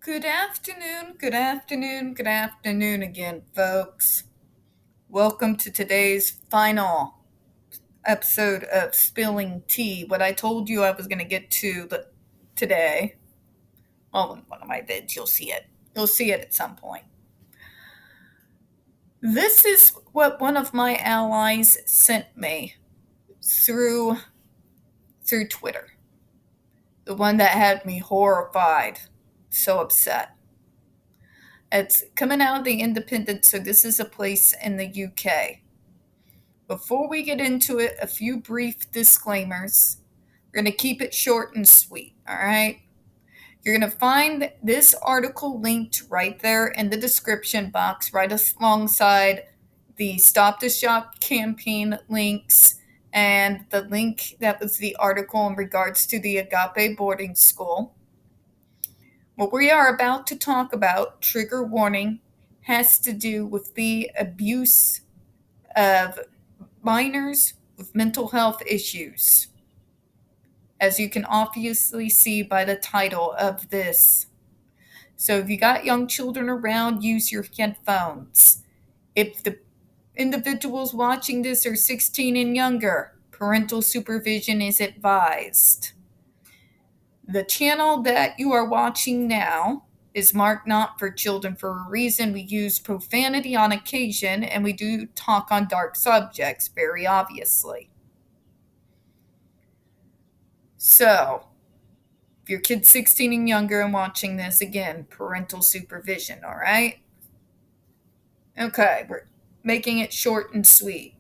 Good afternoon, good afternoon again, folks. Welcome to today's final episode of Spilling Tea. What I told you I was going to get to today. Well, in one of my vids, you'll see it. You'll see it at some point. This is what one of my allies sent me through Twitter. The one that had me horrified, so upset. It's coming out of the Independent, so this is a place in the UK. Before we get into it, a few brief disclaimers. We're going to keep it short and sweet, all right? You're going to find this article linked right there in the description box, right alongside the Stop the Shock campaign links and the link that was the article in regards to the Agape boarding school. What we are about to talk about, trigger warning, has to do with the abuse of minors with mental health issues, as you can obviously see by the title of this. So if you got young children around, use your headphones. If the individuals watching this are 16 and younger, parental supervision is advised. The channel that you are watching now is marked not for children for a reason. We use profanity on occasion, and we do talk on dark subjects, very obviously. So, if your kid's 16 and younger and watching this, again, parental supervision, all right? Okay, we're making it short and sweet.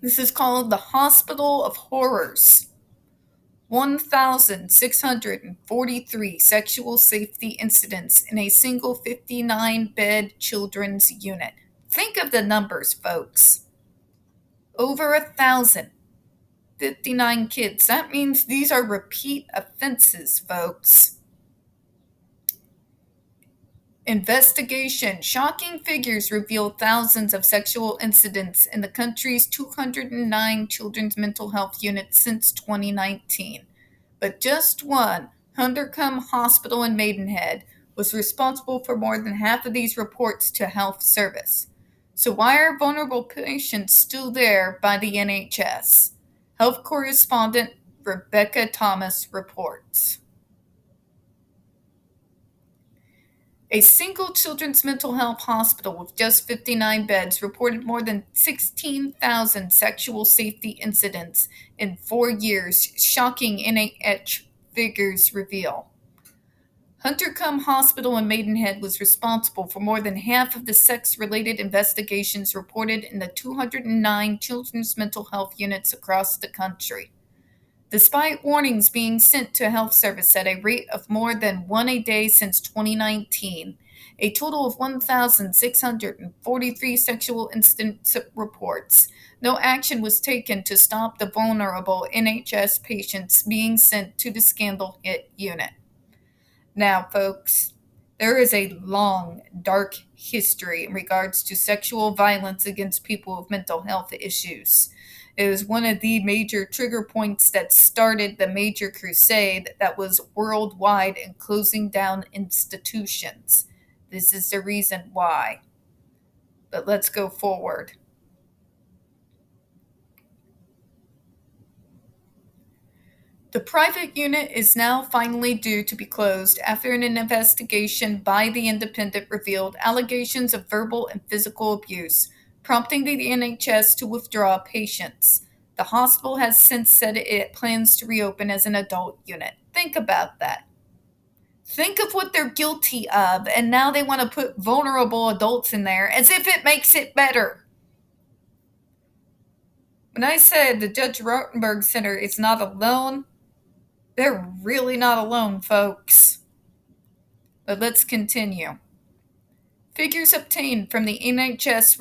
This is called the Hospital of Horrors. 1,643 sexual safety incidents in a single 59-bed children's unit. Think of the numbers, folks. Over 1,000. 59 kids. That means these are repeat offenses, folks. Investigation. Shocking figures reveal thousands of sexual incidents in the country's 209 children's mental health units since 2019. But just one, Huntercombe Hospital in Maidenhead, was responsible for more than half of these reports to health service. So why are vulnerable patients still there by the NHS? Health correspondent Rebecca Thomas reports. A single children's mental health hospital with just 59 beds reported more than 16,000 sexual safety incidents in 4 years, shocking NIH figures reveal. Huntercombe Hospital in Maidenhead was responsible for more than half of the sex-related investigations reported in the 209 children's mental health units across the country. Despite warnings being sent to health service at a rate of more than one a day since 2019, a total of 1,643 sexual incident reports, no action was taken to stop the vulnerable NHS patients being sent to the scandal-hit unit. Now, folks, there is a long, dark history in regards to sexual violence against people with mental health issues. It was one of the major trigger points that started the major crusade that was worldwide in closing down institutions. This is the reason why. But let's go forward. The private unit is now finally due to be closed after an investigation by the Independent revealed allegations of verbal and physical abuse, prompting the NHS to withdraw patients. The hospital has since said it plans to reopen as an adult unit. Think about that. Think of what they're guilty of, and now they want to put vulnerable adults in there as if it makes it better. When I said the Judge Rotenberg Center is not alone, they're really not alone, folks. But let's continue. Figures obtained from the NHS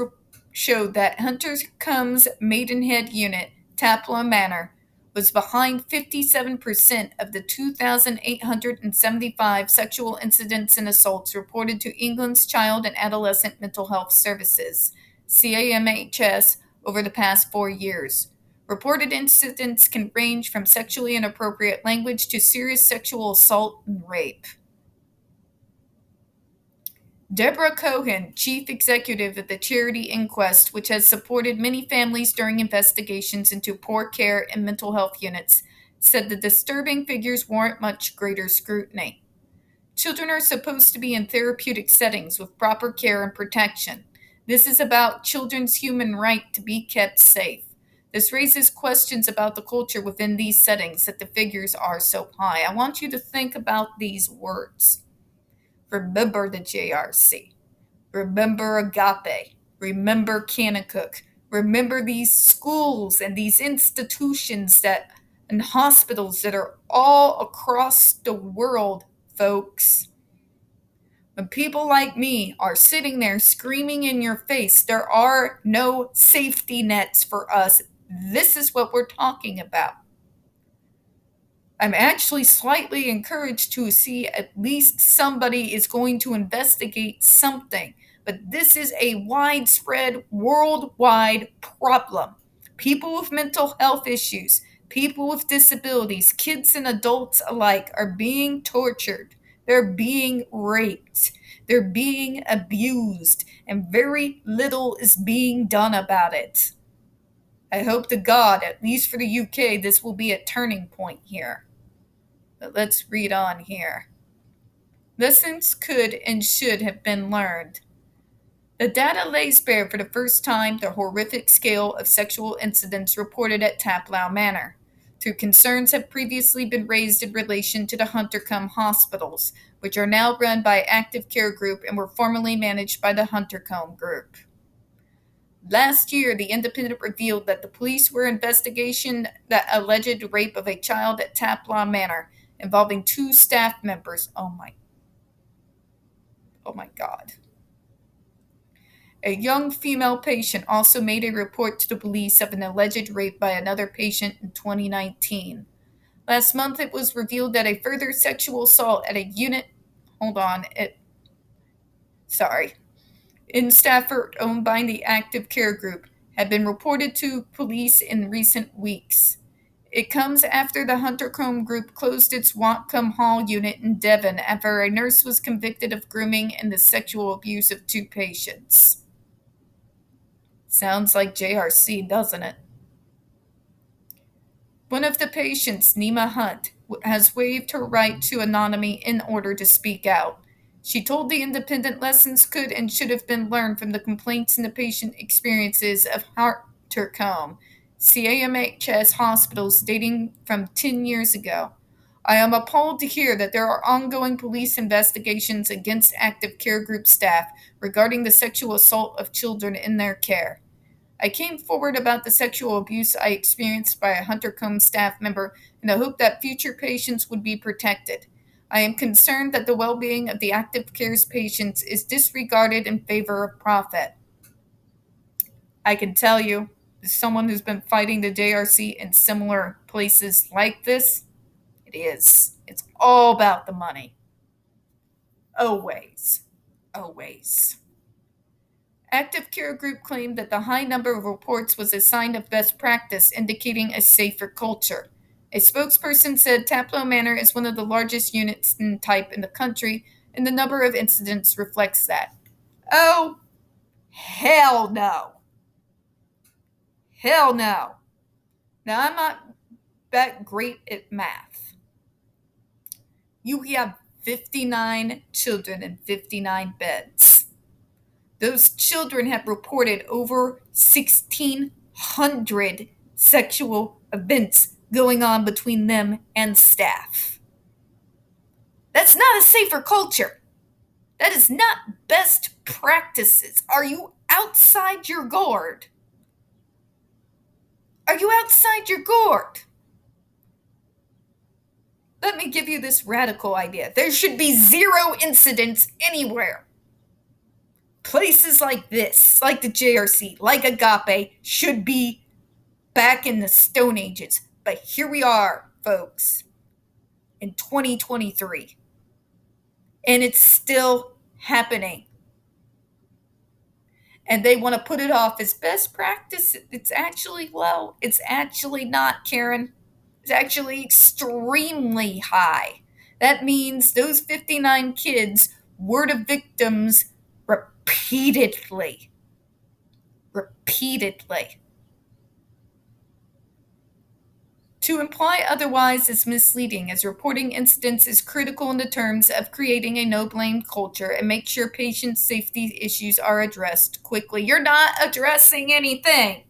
showed that Huntercombe's Maidenhead unit, Taplow Manor, was behind 57% of the 2,875 sexual incidents and assaults reported to England's Child and Adolescent Mental Health Services, CAMHS, over the past 4 years. Reported incidents can range from sexually inappropriate language to serious sexual assault and rape. Deborah Cohen, chief executive of the charity Inquest, which has supported many families during investigations into poor care and mental health units, said the disturbing figures warrant much greater scrutiny. Children are supposed to be in therapeutic settings with proper care and protection. This is about children's human right to be kept safe. This raises questions about the culture within these settings that the figures are so high. I want you to think about these words. Remember the JRC. Remember Agape. Remember Kanakuk. Remember these schools and these institutions and hospitals that are all across the world, folks. When people like me are sitting there screaming in your face, there are no safety nets for us. This is what we're talking about. I'm actually slightly encouraged to see at least somebody is going to investigate something. But this is a widespread, worldwide problem. People with mental health issues, people with disabilities, kids and adults alike are being tortured. They're being raped. They're being abused. And very little is being done about it. I hope to God, at least for the UK, this will be a turning point here. But let's read on here. Lessons could and should have been learned. The data lays bare for the first time the horrific scale of sexual incidents reported at Taplow Manor. Two concerns have previously been raised in relation to the Huntercombe hospitals, which are now run by Active Care Group and were formerly managed by the Huntercombe Group. Last year, the Independent revealed that the police were investigating the alleged rape of a child at Taplow Manor, involving 2 staff members. Oh my God. A young female patient also made a report to the police of an alleged rape by another patient in 2019. Last month, it was revealed that a further sexual assault at a unit in Stafford owned by the Active Care Group had been reported to police in recent weeks. It comes after the Huntercombe Group closed its Watcombe Hall unit in Devon after a nurse was convicted of grooming and the sexual abuse of 2 patients. Sounds like JRC, doesn't it? One of the patients, Nima Hunt, has waived her right to anonymity in order to speak out. She told the Independent lessons could and should have been learned from the complaints and the patient experiences of Huntercombe, CAMHS hospitals dating from 10 years ago. I am appalled to hear that there are ongoing police investigations against Active Care Group staff regarding the sexual assault of children in their care. I came forward about the sexual abuse I experienced by a Huntercombe staff member in the hope that future patients would be protected. I am concerned that the well-being of the Active Care's patients is disregarded in favor of profit. I can tell you, as someone who's been fighting the JRC in similar places like this, it is. It's all about the money. Always. Always. Active Care Group claimed that the high number of reports was a sign of best practice, indicating a safer culture. A spokesperson said Taplow Manor is one of the largest units in type in the country, and the number of incidents reflects that. Oh, hell no. Hell no. Now, I'm not that great at math. You have 59 children and 59 beds. Those children have reported over 1,600 sexual events going on between them and staff. That's not a safer culture. That is not best practices. Are you outside your gourd? Are you outside your gourd? Let me give you this radical idea. There should be 0 incidents anywhere. Places like this, like the JRC, like Agape, should be back in the Stone Ages. But here we are, folks, in 2023. And it's still happening. and they want to put it off as best practice. It's actually low. It's actually not, Karen. It's actually extremely high. That means those 59 kids were the victims repeatedly. Repeatedly. To imply otherwise is misleading, as reporting incidents is critical in the terms of creating a no-blame culture and make sure patient safety issues are addressed quickly. You're not addressing anything.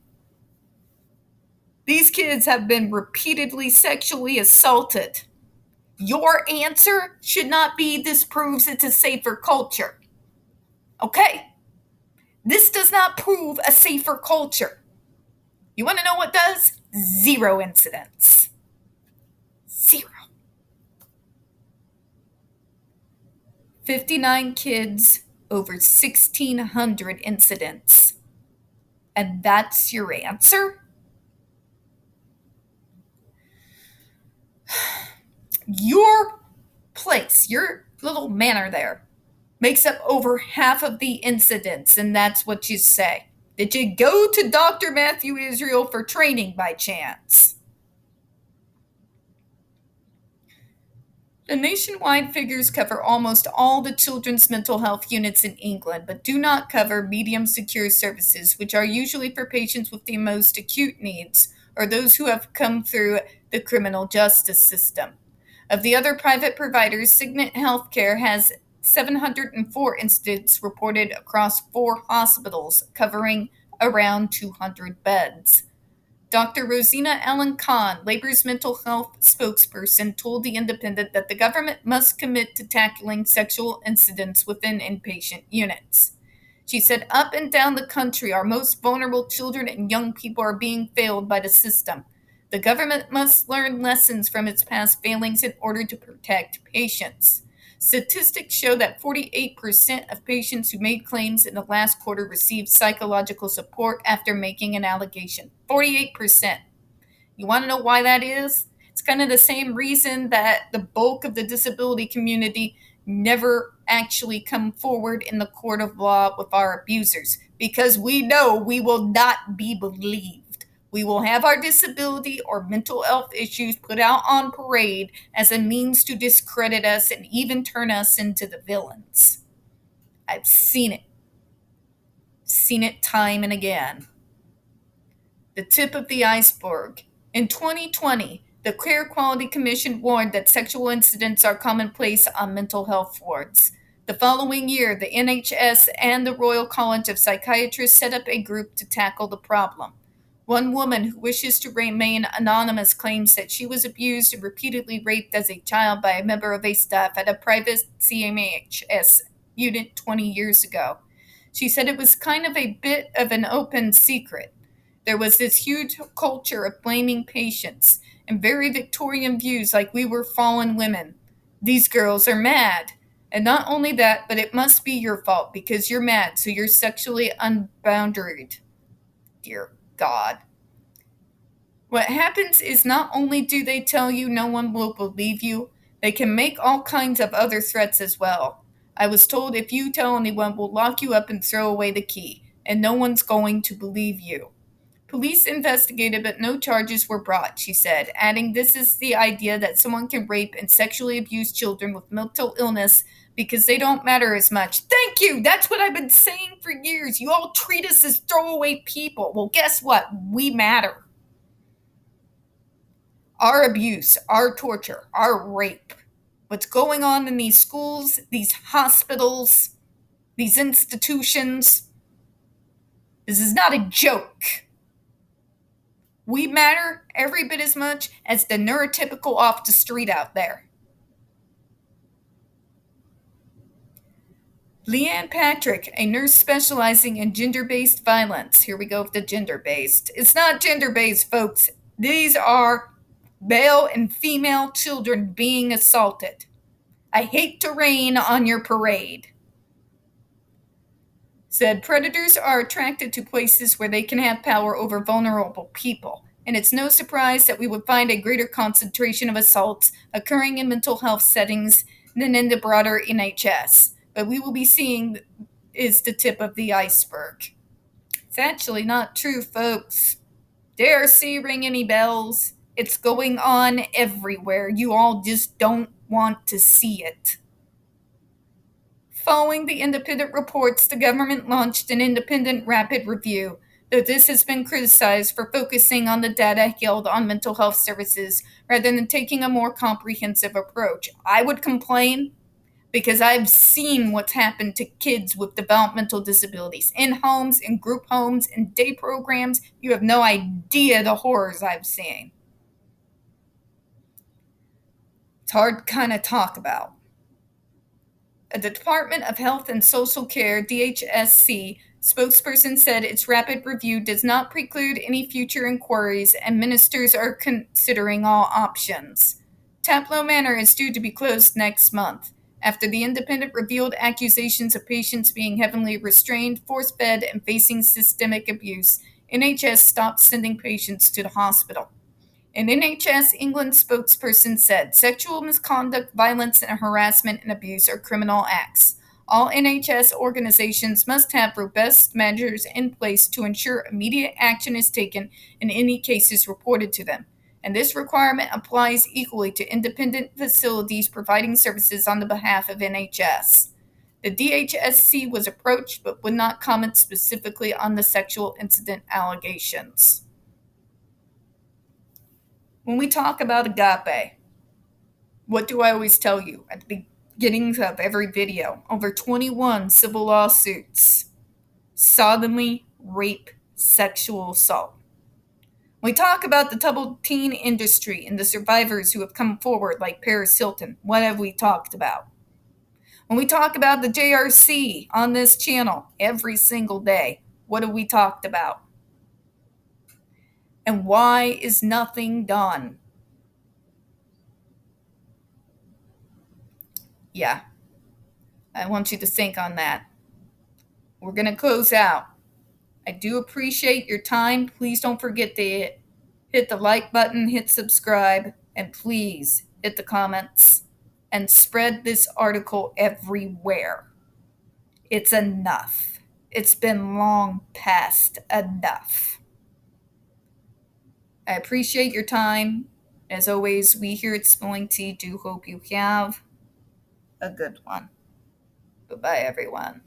These kids have been repeatedly sexually assaulted. Your answer should not be this proves it's a safer culture. Okay? This does not prove a safer culture. You want to know what does? 0 incidents. 0. 59 kids, over 1,600 incidents. And that's your answer? Your place, your little manor there, makes up over half of the incidents, and that's what you say. Did you go to Dr. Matthew Israel for training by chance? The nationwide figures cover almost all the children's mental health units in England, but do not cover medium secure services, which are usually for patients with the most acute needs or those who have come through the criminal justice system. Of the other private providers, Signet Healthcare has 704 incidents reported across 4 hospitals, covering around 200 beds. Dr. Rosina Ellen Kahn, Labor's mental health spokesperson, told The Independent that the government must commit to tackling sexual incidents within inpatient units. She said, up and down the country, our most vulnerable children and young people are being failed by the system. The government must learn lessons from its past failings in order to protect patients. Statistics show that 48% of patients who made claims in the last quarter received psychological support after making an allegation. 48%. You want to know why that is? It's kind of the same reason that the bulk of the disability community never actually come forward in the court of law with our abusers, because we know we will not be believed. We will have our disability or mental health issues put out on parade as a means to discredit us and even turn us into the villains. I've seen it. Seen it time and again. The tip of the iceberg. In 2020, the Care Quality Commission warned that sexual incidents are commonplace on mental health wards. The following year, the NHS and the Royal College of Psychiatrists set up a group to tackle the problem. One woman who wishes to remain anonymous claims that she was abused and repeatedly raped as a child by a member of a staff at a private CMHS unit 20 years ago. She said it was kind of a bit of an open secret. There was this huge culture of blaming patients and very Victorian views like we were fallen women. These girls are mad. And not only that, but it must be your fault because you're mad, so you're sexually unboundaried. Dear God. What happens is not only do they tell you no one will believe you, they can make all kinds of other threats as well. I was told if you tell anyone, we'll lock you up and throw away the key, and no one's going to believe you. Police investigated, but no charges were brought, she said, adding this is the idea that someone can rape and sexually abuse children with mental illness because they don't matter as much. Thank you! That's what I've been saying for years. You all treat us as throwaway people. Well, guess what? We matter. Our abuse, our torture, our rape, what's going on in these schools, these hospitals, these institutions, this is not a joke. We matter every bit as much as the neurotypical off the street out there. Leanne Patrick, a nurse specializing in gender-based violence. Here we go with the gender-based. It's not gender-based, folks. These are male and female children being assaulted. I hate to rain on your parade. Said predators are attracted to places where they can have power over vulnerable people, and it's no surprise that we would find a greater concentration of assaults occurring in mental health settings than in the broader NHS. But we will be seeing is the tip of the iceberg. It's actually not true, folks. Dare see ring any bells? It's going on everywhere. You all just don't want to see it. Following the independent reports, the government launched an independent rapid review, though this has been criticized for focusing on the data held on mental health services rather than taking a more comprehensive approach. I would complain because I've seen what's happened to kids with developmental disabilities in homes, in group homes, in day programs. You have no idea the horrors I've seen. It's hard to kind of talk about. The Department of Health and Social Care, DHSC, spokesperson said its rapid review does not preclude any future inquiries and ministers are considering all options. Taplow Manor is due to be closed next month. After the independent revealed accusations of patients being heavily restrained, force-fed, and facing systemic abuse, NHS stopped sending patients to the hospital. An NHS England spokesperson said sexual misconduct, violence, and harassment and abuse are criminal acts. All NHS organizations must have robust measures in place to ensure immediate action is taken in any cases reported to them. And this requirement applies equally to independent facilities providing services on the behalf of NHS. The DHSC was approached but would not comment specifically on the sexual incident allegations. When we talk about agape, what do I always tell you at the beginnings of every video? Over 21 civil lawsuits. Sodomy, rape, sexual assault. When we talk about the troubled teen industry and the survivors who have come forward like Paris Hilton, what have we talked about? When we talk about the JRC on this channel every single day, what have we talked about? And why is nothing done? Yeah, I want you to think on that. We're going to close out. I do appreciate your time. Please don't forget to hit the like button, hit subscribe, and please hit the comments and spread this article everywhere. It's enough. It's been long past enough. I appreciate your time. As always, we here at Spilling Tea do hope you have a good one. Bye-bye, everyone.